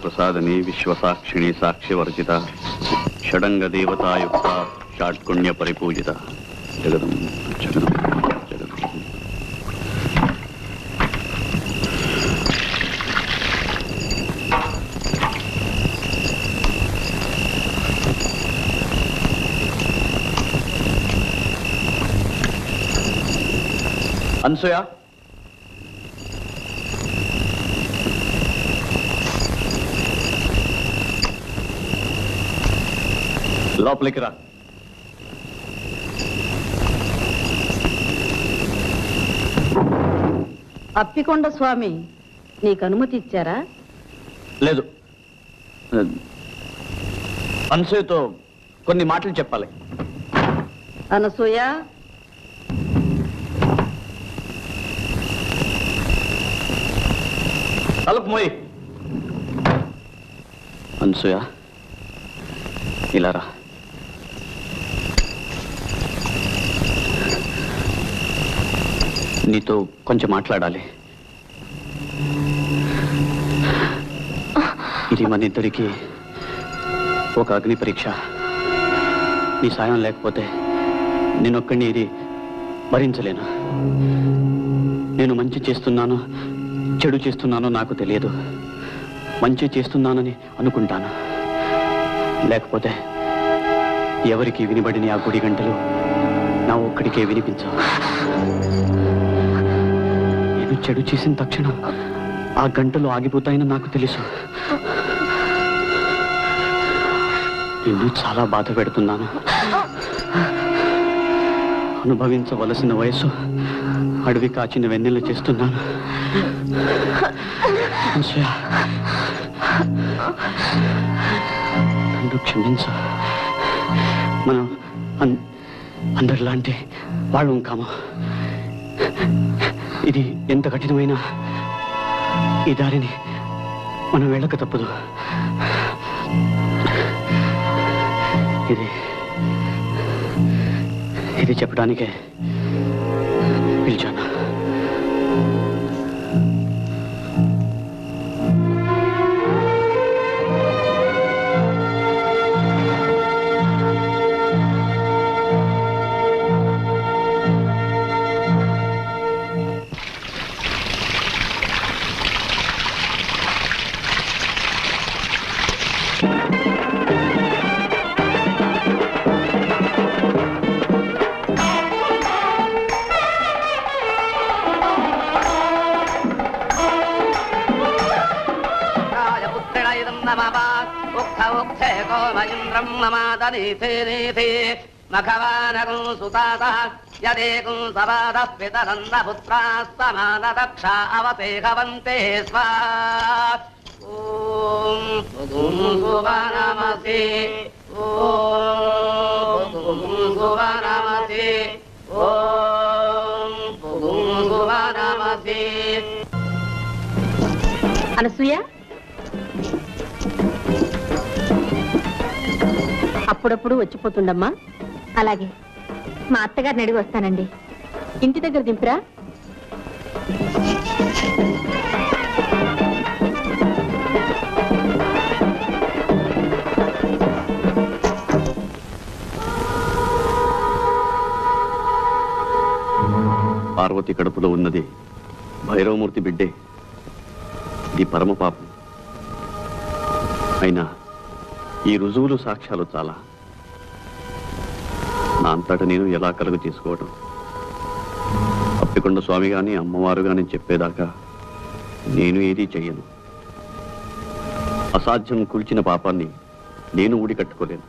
ప్రసాదని విశ్వసాక్షిణి సాక్ష్యవర్జిత షడంగ దేవతాయుక్త షాట్కుణ్య పరిపూజిత జగదం జగదం జగదం. అనసూయ, లోపలికి రా. అప్పికొండ స్వామి నీకు అనుమతి ఇచ్చారా? లేదు, అనసూయతో కొన్ని మాటలు చెప్పాలి. అనసూయ, తలుపు మోయి. అనసూయ, ఇలా రా. నీతో కొంచెం మాట్లాడాలి. ఇది మన ఇద్దరికి ఒక అగ్ని పరీక్ష. నీ సాయం లేకపోతే నేనొక్కడిని ఇది భరించలేను. నేను మంచి చేస్తున్నానో చెడు చేస్తున్నానో నాకు తెలియదు. మంచి చేస్తున్నానని అనుకుంటాను. లేకపోతే ఎవరికి వినబడిన ఆ గుడి గంటలు నా ఒక్కడికే వినిపించవు. నేను చెడు చేసిన తక్షణం ఆ గంటలు ఆగిపోతాయని నాకు తెలుసు. నిన్ను చాలా బాధ పెడుతున్నాను. అనుభవించవలసిన వయసు అడవి కాచిన వెన్నెల చేస్తున్నాను. నన్ను క్షమించు. మనం అందరిలాంటి వాళ్ళం కాము. ఇది ఎంత కఠినమైన ఈ దారిని మనం వెళ్ళక తప్పదు. ఇది చెప్పడానికే పిలిచాను. మఖవానగం సుతాత యదేకం సవాదః పితరన్న పుత్రాస్తమానదక్షా అవతేహవంతే స్వా. ఓం సువనమసి ఓం సువనమసి ఓం సువనమసి. అనసూయ, అప్పుడప్పుడు వచ్చిపోతుండమ్మా. అలాగే, మా అత్తగారిని అడిగి వస్తానండి. ఇంటి దగ్గర దింపురా. పార్వతి కడుపులో ఉన్నది భైరవమూర్తి బిడ్డే. ఇది పరమ పాపం. అయినా ఈ రుజువులు సాక్ష్యాలు చాలా. నా అంతటా నేను ఎలా కలుగు చేసుకోవడం? అప్పికొండ స్వామి గాని అమ్మవారు గాని చెప్పేదాకా నేను ఏదీ చెయ్యను. అసాధ్యం కూల్చిన పాపాన్ని నేను ఊడి కట్టుకోలేను.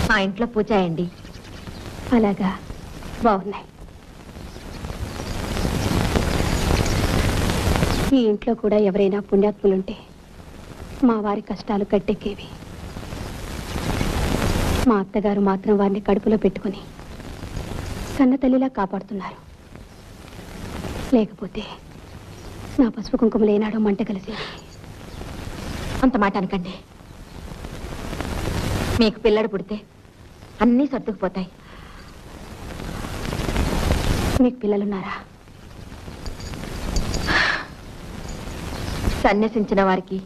మా ఇంట్లో పూజ అయ్యండి. అలాగా, బాగున్నాయి. ఈ ఇంట్లో కూడా ఎవరైనా పుణ్యాత్ములుంటే మా వారి కష్టాలు గట్టెక్కేవి. మా అత్తగారు మాత్రం వారిని కడుపులో పెట్టుకుని కన్న తల్లిలా కాపాడుతున్నారు. లేకపోతే నా పసుపు కుంకుమ లేనాడో మంట కలిసేది. అంత మాట అనకండి. మీకు పిల్లడు పుడితే అన్నీ సర్దుకుపోతాయి. మీకు పిల్లలున్నారా? సన్యసించిన వారికి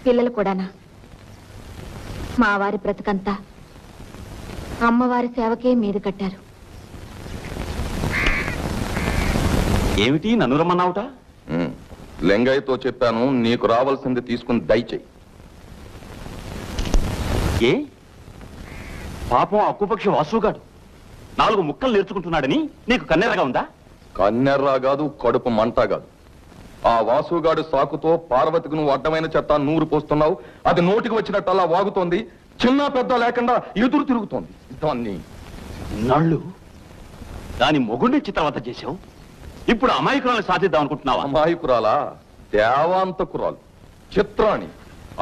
పిల్లలు కూడానా? మా వారి బ్రతుకంతా అమ్మవారి సేవకే మీద కట్టారు. ఏమిటి నన్ను రమ్మన్నావుట? లింగయ్యతో చెప్పాను, నీకు రావాల్సింది తీసుకుని దయచేయి. ఏ పాపం అక్కుపక్షి వాసుగాడు 4 ముక్కలు నేర్చుకుంటున్నాడని నీకు కన్నెరగా ఉందా? కన్నెర్రా కాదు, కడుపు మంట కాదు. ఆ వాసుగాడు సాకుతో పార్వతికి నువ్వు అడ్డమైన చెత్త నూరు పోస్తున్నావు. అది నోటికి వచ్చినట్టల్లా వాగుతోంది. చిన్న పెద్ద లేకుండా ఎదురు తిరుగుతోంది. దాన్ని నాళ్ళు దాని మొగుడిని చిత్రవత చేశావు. ఇప్పుడు అమాయకురాలను సాధిద్దాం అనుకుంటున్నావా? అమాయకురాలా? దేవాంతకురాలు, చిత్రాణి.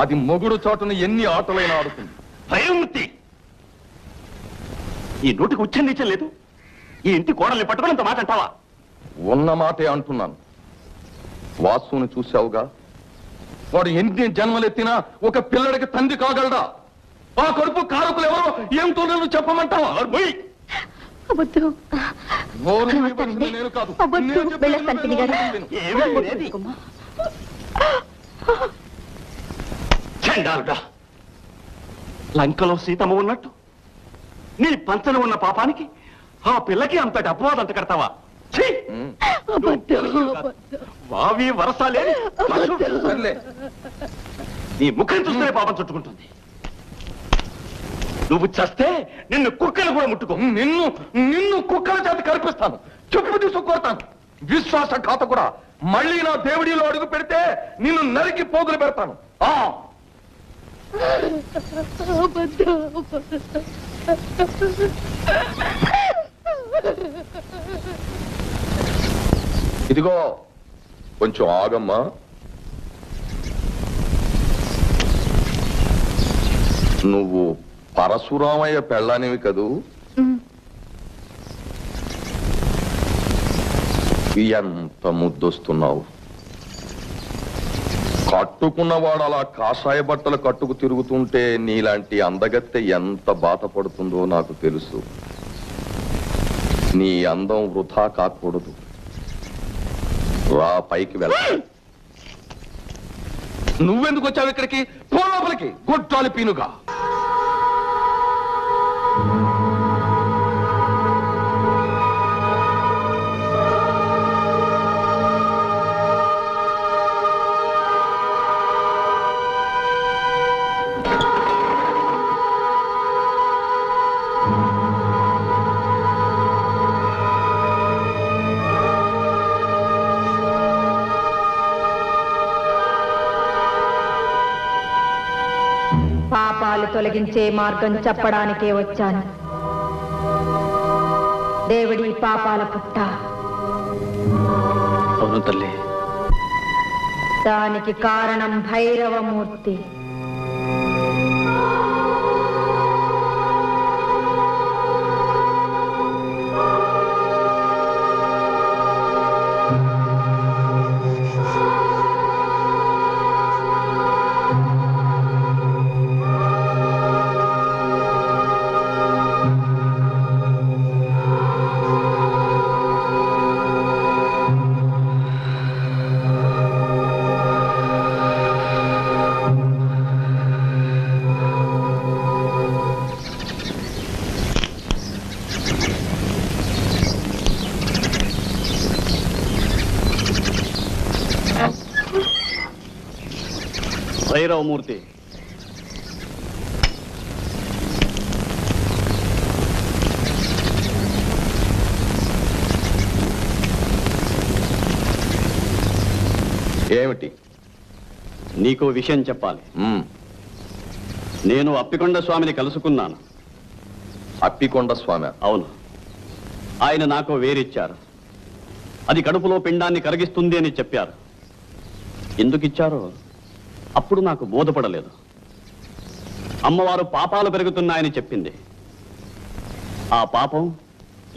అది మొగుడు చాటున ఎన్ని ఆటలైనా ఆడుతుంది. భయమూర్తి, ఈ నోటికి ఉచ్చరించం లేదు. ఈ ఇంటి కోడల్ని పట్టుకుని ఇంత మాట అంటావా? ఉన్న మాటే అంటున్నాను. వాసుని చూశావుగా, వాడు ఎన్ని జన్మలెత్తినా ఒక పిల్లడికి తండ్రి కాగలడా? ఆ కడుపు కారకులు ఎవరో ఏమిటో నన్ను చెప్పమంటావా? అబద్ధం. నోరు విప్పేసింది నేను కాదు. అబద్ధం. నేను చెప్పేది వెళ్ళొస్తాను, పిన్ని గారు. విను. ఏమీ లేదు. చండాలుడా, లంకలో సీతమ్మ ఉన్నట్టు నీ పంచన ఉన్న పాపానికి ఆ పిల్లకి అంతటి అపవాదం అంత కడతావా? ఛీ! వావి వరసాలే సర్లే. నీ ముఖం చూస్తేనే పాపం చుట్టుకుంటుంది. నువ్వు చస్తే నిన్ను కుక్కలు కూడా ముట్టుకో. నిన్ను నిన్ను కుక్కల చేత కల్పిస్తాను. చెప్పు తీసుకొడతాను. విశ్వాసఘాత కూడా మళ్ళీ నా దేవుడిలో అడుగు పెడితే నిన్ను నరికి పోగులు పెడతాను. ఇదిగో కొంచెం ఆగమ్మా. నువ్వు పరశురామయ్య పెళ్ళానివి కదూ? ఎంత ముద్దొస్తున్నావు. కట్టుకున్నవాడు అలా కాషాయ బట్టలు కట్టుకు తిరుగుతుంటే నీలాంటి అందగత్తె ఎంత బాధపడుతుందో నాకు తెలుసు. నీ అందం వృధా కాకూడదు. రా, పైకి వెళ్ళ. నువ్వెందుకు వచ్చావు ఇక్కడికి? పో లోపలికి, గొడ్రాలి పీనుగా. పాపాలు తొలగించే మార్గం చెప్పడానికే వచ్చాను. దేవుడి పాపాల పుట్ట. అవును తల్లి. దానికి కారణం భైరవమూర్తి. భైరవమూర్తి, ఏమిటి? నీకో విషయం చెప్పాలి. నేను అప్పికొండ స్వామిని కలుసుకున్నాను. అప్పికొండ స్వామి? అవును. ఆయన నాకు వేరిచ్చారు. అది కడుపులో పిండాన్ని కరిగిస్తుంది అని చెప్పారు. ఎందుకు ఇచ్చారో అప్పుడు నాకు బోధపడలేదు. అమ్మవారు పాపాలు పెరుగుతున్నాయని చెప్పింది. ఆ పాపం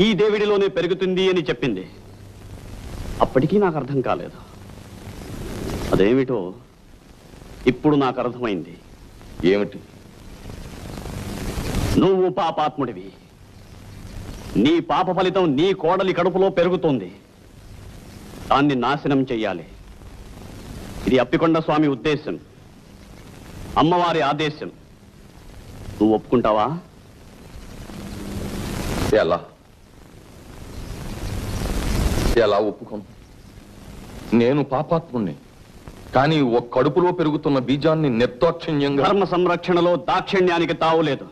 ఈ దేవుడిలోనే పెరుగుతుంది అని చెప్పింది. అప్పటికీ నాకు అర్థం కాలేదు. అదేమిటో ఇప్పుడు నాకు అర్థమైంది. ఏమిటి? నువ్వు పాపాత్ముడివి. నీ పాప ఫలితం నీ కోడలి కడుపులో పెరుగుతోంది. దాన్ని నాశనం చెయ్యాలి. ఇది అప్పికొండ స్వామి ఉద్దేశం, అమ్మవారి ఆదేశం. నువ్వు ఒప్పుకుంటావా? ఎలా ఎలా ఒప్పుకోను? నేను పాపాత్ముణ్ణి, కానీ ఒక కడుపులో పెరుగుతున్న బీజాన్ని నిర్దాక్షిణ్యంగా... ధర్మ సంరక్షణలో దాక్షిణ్యానికి తావులేదు.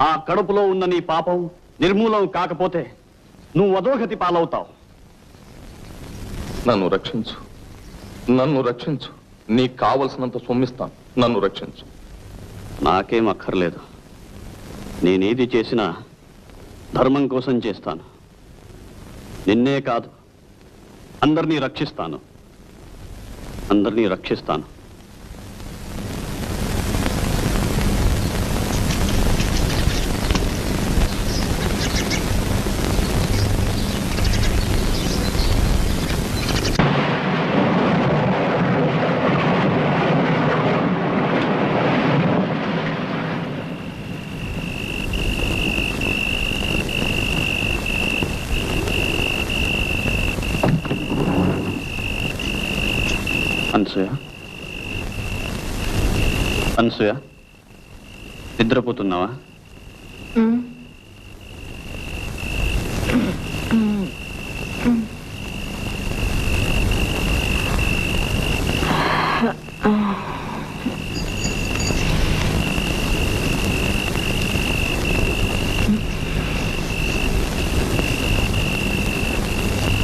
ఆ కడుపులో ఉన్న నీ పాపం నిర్మూలం కాకపోతే నువ్వు అధోగతి పాలవుతావు. నన్ను రక్షించు, నన్ను రక్షించు. నీకు కావలసినంత సొమ్మిస్తాను, నన్ను రక్షించు. నాకేం అక్కర్లేదు. నేనేది చేసినా ధర్మం కోసం చేస్తాను. నిన్నే కాదు, అందరినీ రక్షిస్తాను, అందరినీ రక్షిస్తాను. అనసూయ, అనసూయ, నిద్రపోతున్నావా?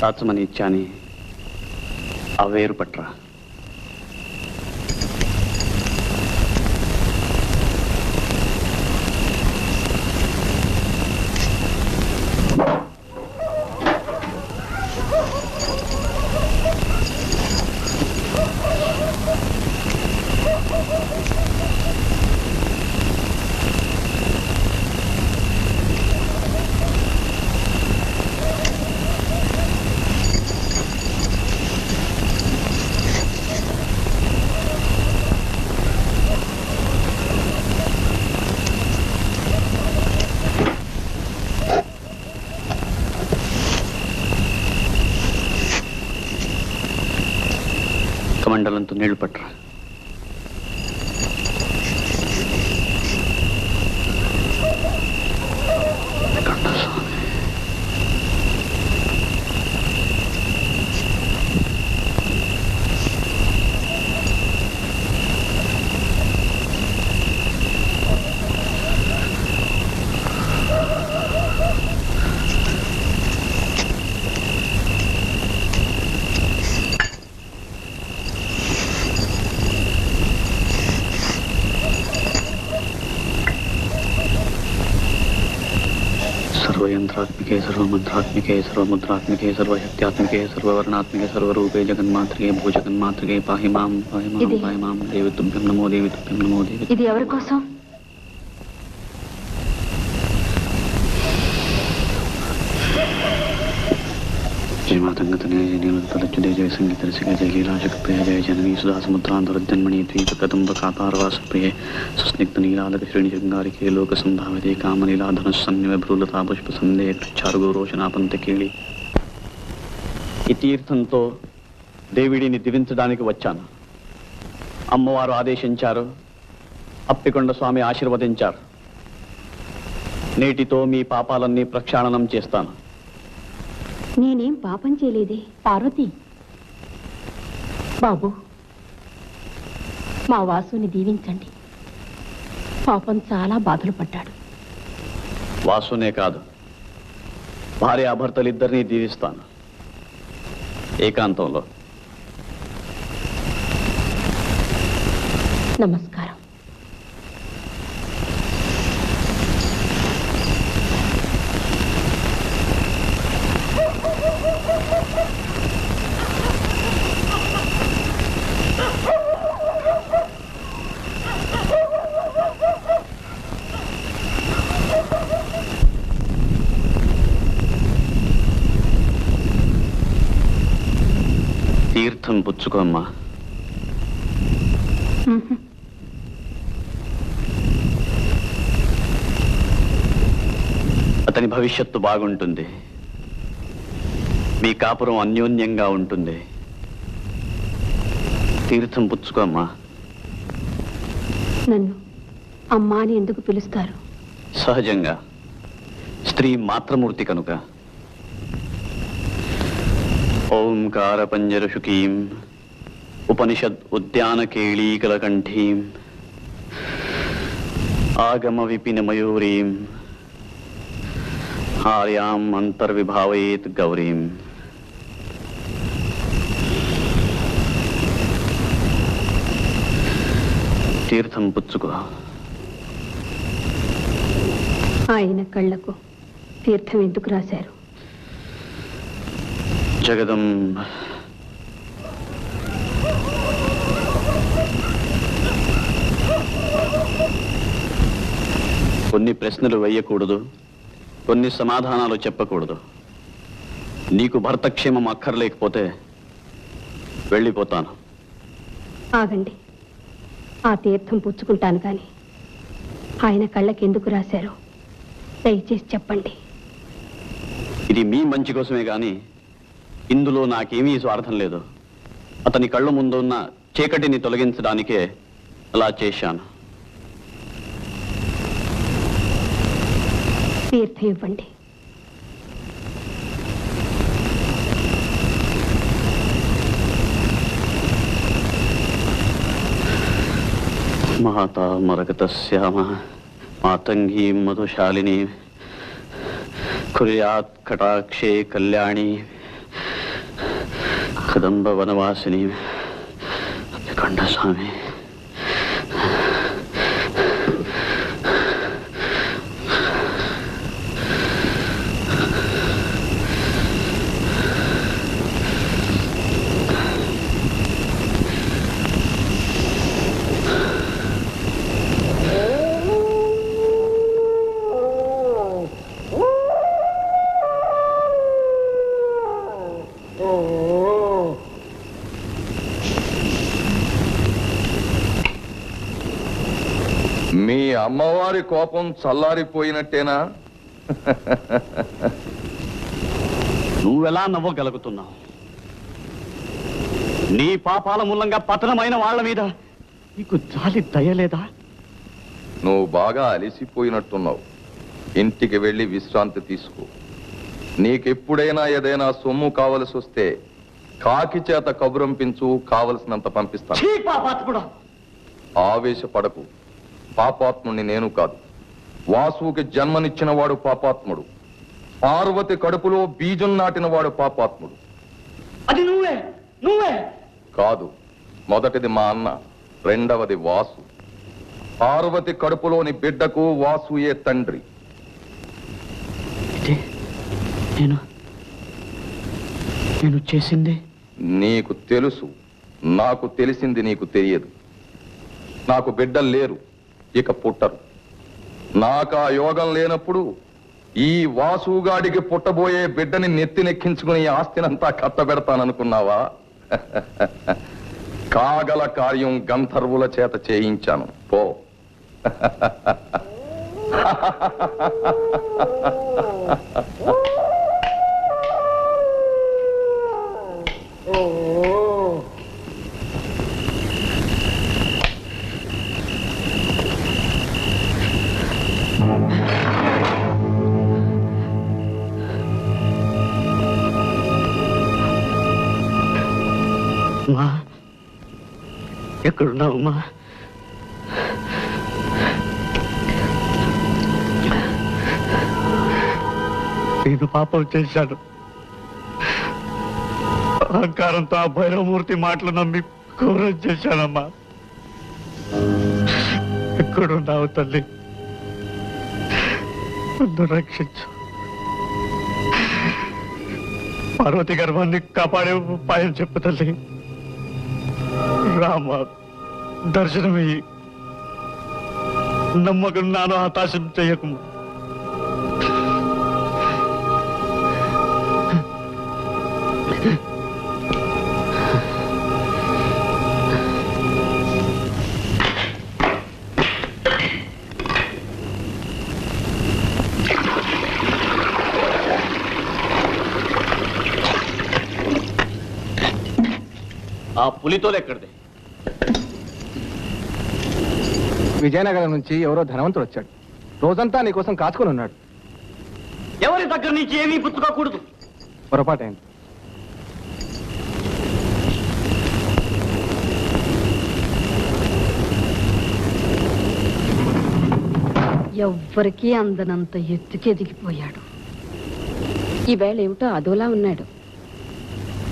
దాచమని ఇచ్చాని ఆ వేరు పట్రా. కమండలంతో నీళ్లు పట్టరా. सर्वयंत्रात्मिके सर्वमंत्रात्मिके सर्वमुद्रात्मिके सर्वशक्त्यात्मिके सर्ववर्णात्मिके सर्वरूपे जगन्मात्रिके भूजगन्मात्रिके पाहि मां देवी तुभ्यं नमो देवी तुभ्यं नमो देवी. ఇది ఎవరి కోసం? जय मातंगतने जय नीलतलच्युते जय संगीतरसिके जय लीलाजगप्रिय जय जननी सुधा समुद्रान्तरजन्मणि द्वीपकदम्ब कातारवासप्रिये सुस्निग्ध नीलालक श्रेणिशृङ्गारिके लोकसंधाविते कामनीलाधनुस्सन्निभ्रूलता पुष्पसन्देह चारुगोरोचनापंतकेళి. ఈ తీర్థంతో దేవిడిని దివించడానికి వచ్చాను. అమ్మవారు ఆదేశించారు, అప్పికొండ స్వామి ఆశీర్వదించారు. నేటితో మీ పాపాలన్నీ ప్రక్షాళనం చేస్తాను. నేనేం పాపం చేయలేదే. పార్వతి బాబు, మా వాసుని దీవించండి. పాపం చాలా బాధలు పడ్డాడు. వాసునే కాదు, భార్యాభర్తలిద్దరినీ దీవిస్తాను ఏకాంతంలో. నమస్కారం. తీర్థం పుచ్చుకోమ్మా. అతని అతని భవిష్యత్తు బాగుంటుంది. మీ కాపురం అన్యోన్యంగా ఉంటుంది. తీర్థం పుచ్చుకో అమ్మా. నన్ను అమ్మా అని ఎందుకు పిలుస్తారు? సహజంగా స్త్రీ మాతృమూర్తి కనుక. ఓంకార పంజరశుకీం ఉపనిషద్ ఉద్యాన కేళీకలకంఠీం ఆగమ విపిన మయూరీం ఆర్యాం అంతర్విభావయేత్ గౌరీం. తీర్థం పుచ్చుకో. ఆయన కళ్ళకు తీర్థం ఎందుకు రాశారు? జగదంబ కొన్ని ప్రశ్నలు వేయకూడదు, కొన్ని సమాధానాలు చెప్పకూడదు. నీకు భర్తక్షేమం అక్కర్లేకపోతే వెళ్ళిపోతాను. ఆగండి, ఆ తీర్థం పుచ్చుకుంటాను కానీ ఆయన కళ్ళకి ఎందుకు రాశారో దయచేసి చెప్పండి. ఇది మీ మంచి కోసమే గాని ఇందులో నాకేమీ స్వార్థం లేదు. అతని కళ్ళ ముందు ఉన్న చీకటిని తొలగించడానికే అలా చేశాను. తీర్థం ఇవ్వండి. మాతా మరగతశ్యామ మాతంగీ మధుశాలిని కుర్యాత్ కటాక్షే కళ్యాణి కదంబ వనవాసిని కంఠస్వామి. మీ అమ్మవారి కోపం చల్లారిపోయినట్టేనా? నువ్వెలా నవ్వగలుగుతున్నావు? నీ పాపాల మూలంగా పతనమైన వాళ్ళ మీద నీకు జాలి దయలేదా? నువ్వు బాగా అలసిపోయినట్టున్నావు. ఇంటికి వెళ్ళి విశ్రాంతి తీసుకో. నీకెప్పుడైనా ఏదైనా సొమ్ము కావలసి వస్తే కాకి చేత కబురంపించు, కావలసినంత పంపిస్తాను. ఆవేశపడకు. పాపాత్ముడిని నేను కాదు. వాసుకి జన్మనిచ్చిన వాడు పాపాత్ముడు. పార్వతి కడుపులో బీజం నాటిన వాడు పాపాత్ముడు. అది నువ్వే నువ్వే కాదు. మొదటిది మా అన్న, రెండవది వాసు. పార్వతి కడుపులోని బిడ్డకు వాసుయే తండ్రి. నేను చేసింది నీకు తెలుసు, నాకు తెలిసింది నీకు తెలియదు. నాకు బిడ్డలు లేరు, ఇక పుట్టరు. నాకు ఆ యోగం లేనప్పుడు ఈ వాసుగాడికి పుట్టబోయే బిడ్డని నెత్తినెక్కించుకుని ఆస్తినంతా కట్టబెడతాననుకున్నావా? కాగల కార్యం గంధర్వుల చేత చేయించాను. పో. అమ్మా, ఎక్కడున్నావు అమ్మా? నేను పాపం చేశాను. అహంకారంతో ఆ భైరవమూర్తి మాటలు నమ్మి ఘోరం చేశానమ్మా. ఎక్కడున్నావు తల్లి? నన్ను రక్షించు. పార్వతి గర్భాన్ని కాపాడే ఉపాయం చెప్పు తల్లి. రామ, దర్శనమయ్యి నమ్మకం నాను హతాశం చెయ్యకు. ఆ పులితోలు ఎక్కడిది? విజయనగరం నుంచి ఎవరో ధనవంతుడు వచ్చాడు. రోజంతా నీకోసం కాచుకొని ఉన్నాడు. ఎవరి దగ్గర నుంచి ఏమీ పుచ్చుకోకూడదు. పొరపాటైంది. ఎవ్వరికీ అందనంత ఎత్తుకి ఎదిగిపోయాడు. ఈవేళ ఏమిటో అదోలా ఉన్నాడు.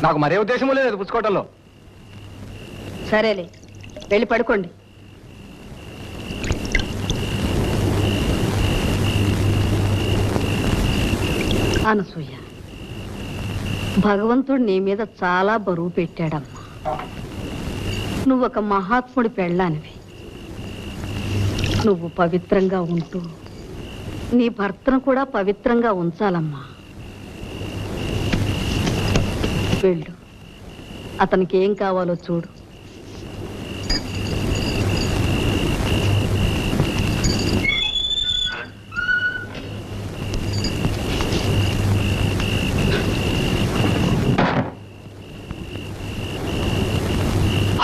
నాకు మరే ఉద్దేశమూ లేదు పుచ్చుకోవటంలో. సరేలే, వెళ్ళి పడుకోండి. అనసూయ, భగవంతుడు నీ మీద చాలా బరువు పెట్టాడమ్మా. నువ్వొక మహాత్ముడి పెళ్ళానివి. నువ్వు పవిత్రంగా ఉంటూ నీ భర్తను కూడా పవిత్రంగా ఉంచాలమ్మా. వెళ్ళు, అతనికి ఏం కావాలో చూడు.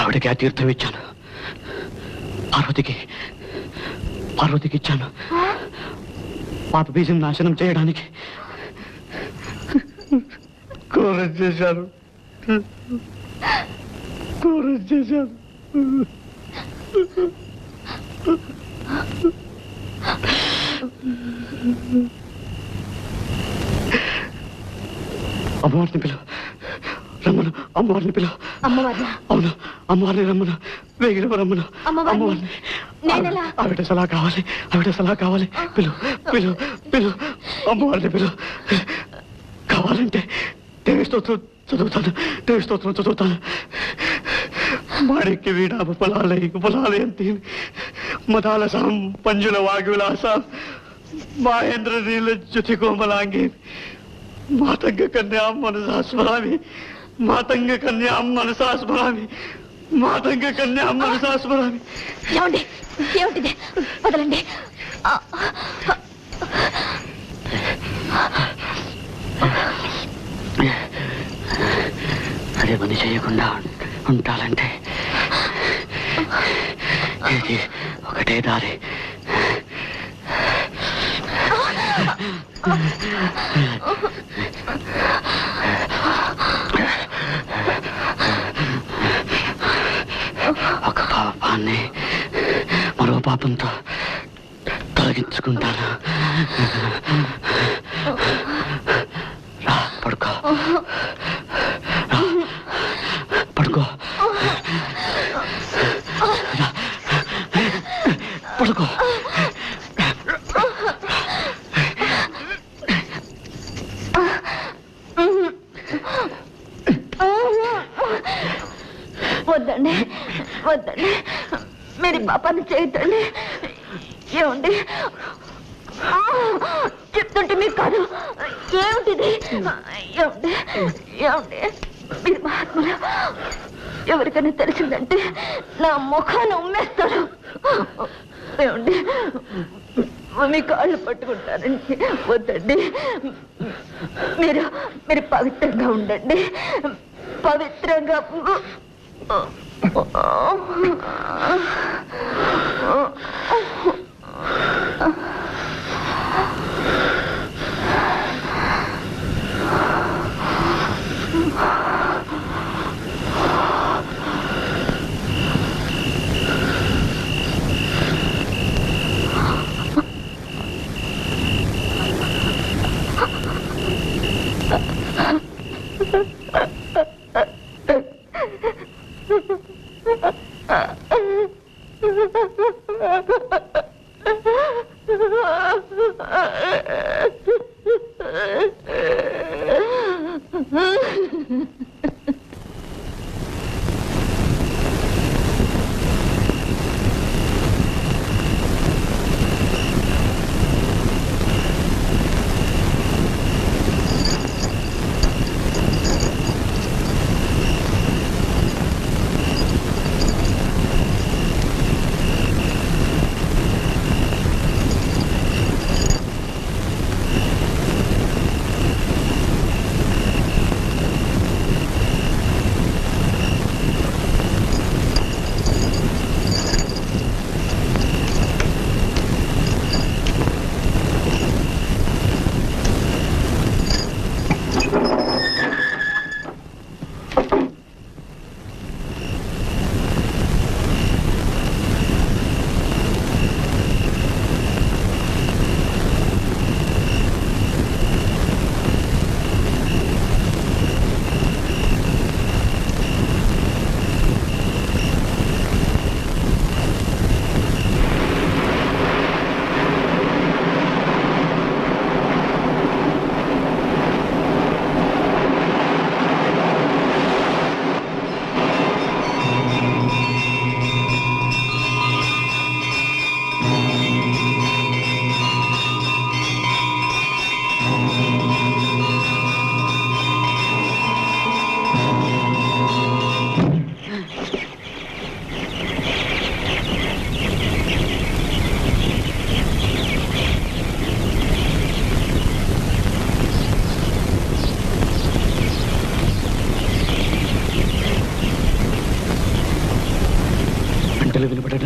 ఆవిడకి ఆ తీర్థం ఇచ్చాను. పార్వతికి ఇచ్చాను. పాప బీజం నాశనం చేయడానికి. ఘోరం చేశాను. అమ్మవారిని పిలువ, రమ్మను. అమ్మవారిని పిలువ. అమ్మవారినా? అవును, అమ్మవారిని రమ్మను. వేగిన రమ్మను. అమ్మవారిని? నేనెలా? ఆవిడ సలహా కావాలి. పిలు. అమ్మవారిని పిలు. కావాలంటే దేవి స్తోత్రం చదువుతాను. మాణిక్య వీణాభ ఫలాలయంతి మదాల సాం పంజుల వాగ్విలాసాం మహేంద్ర నీల జ్యుతి కోమలాంగి మాతంగ కన్యాం మనసా స్మరామి. ఏమిటిది? వదలండి. అదే పని చేయకుండా ఉంటాలంటే ఇది ఒకటే దారి. ఒక పాపాన్ని మరో పాపంతో తొలగించుకుంటాను. రా, పడుకో. పడుకో. వద్దండి, మీరు పాపాన్ని చేయొద్దండి. ఏమండి చెప్తుంటే మీకు కాదు. ఏమిటిది? ఏమండి మీరు మహాత్ములు. ఎవరికైనా తెలిసిందంటే నా ముఖాన్ని ఉమ్మేస్తారు. ఏమండి మీ కాళ్ళు పట్టుకుంటారండి. వద్దండి, మీరు పవిత్రంగా ఉండండి. పవిత్రంగా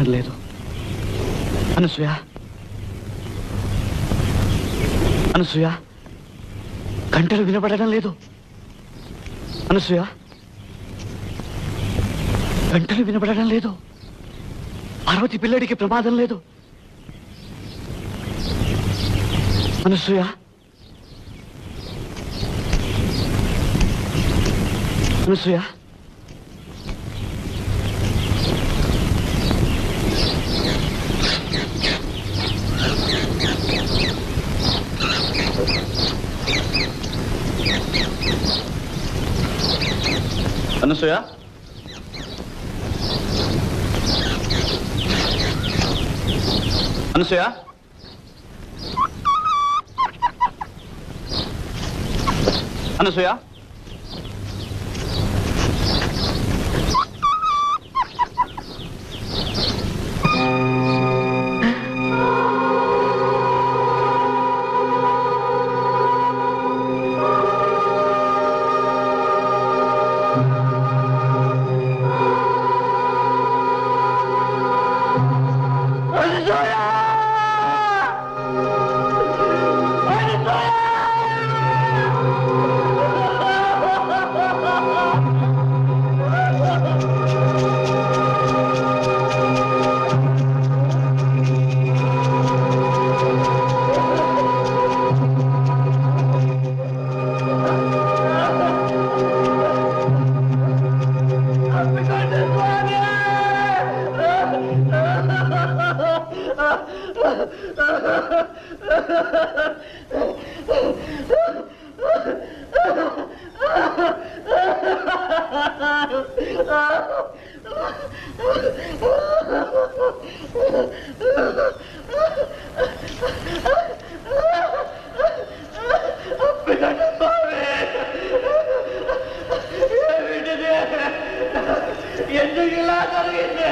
వినబడటం లేదు. అనసూయ, అనసూయ, గంటలు వినబడటం లేదు. అనసూయ, గంటలు వినబడటం లేదు. పార్వతి పిల్లడికి ప్రమాదం లేదు. అనసూయ, అనసూయ, అనసూయ, అనసూయ, అనసూయ, ఎందుకు ఇలా జరిగింది?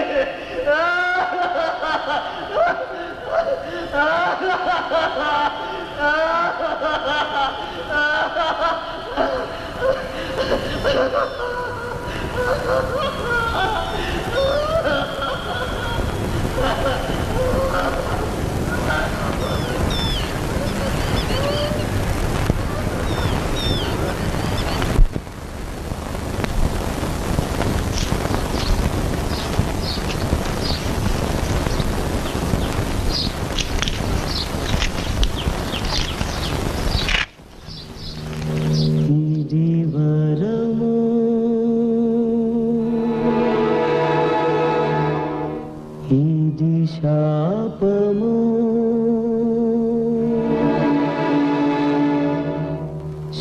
శాపము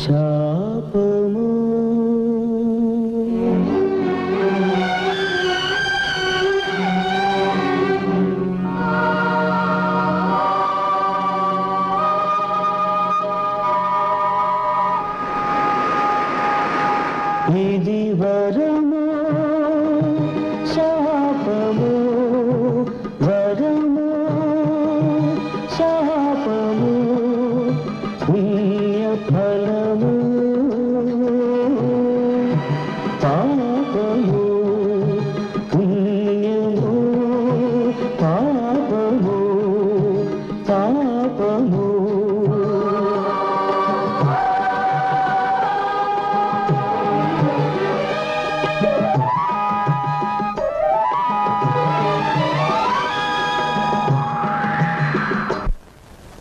శాపము ఇది వరము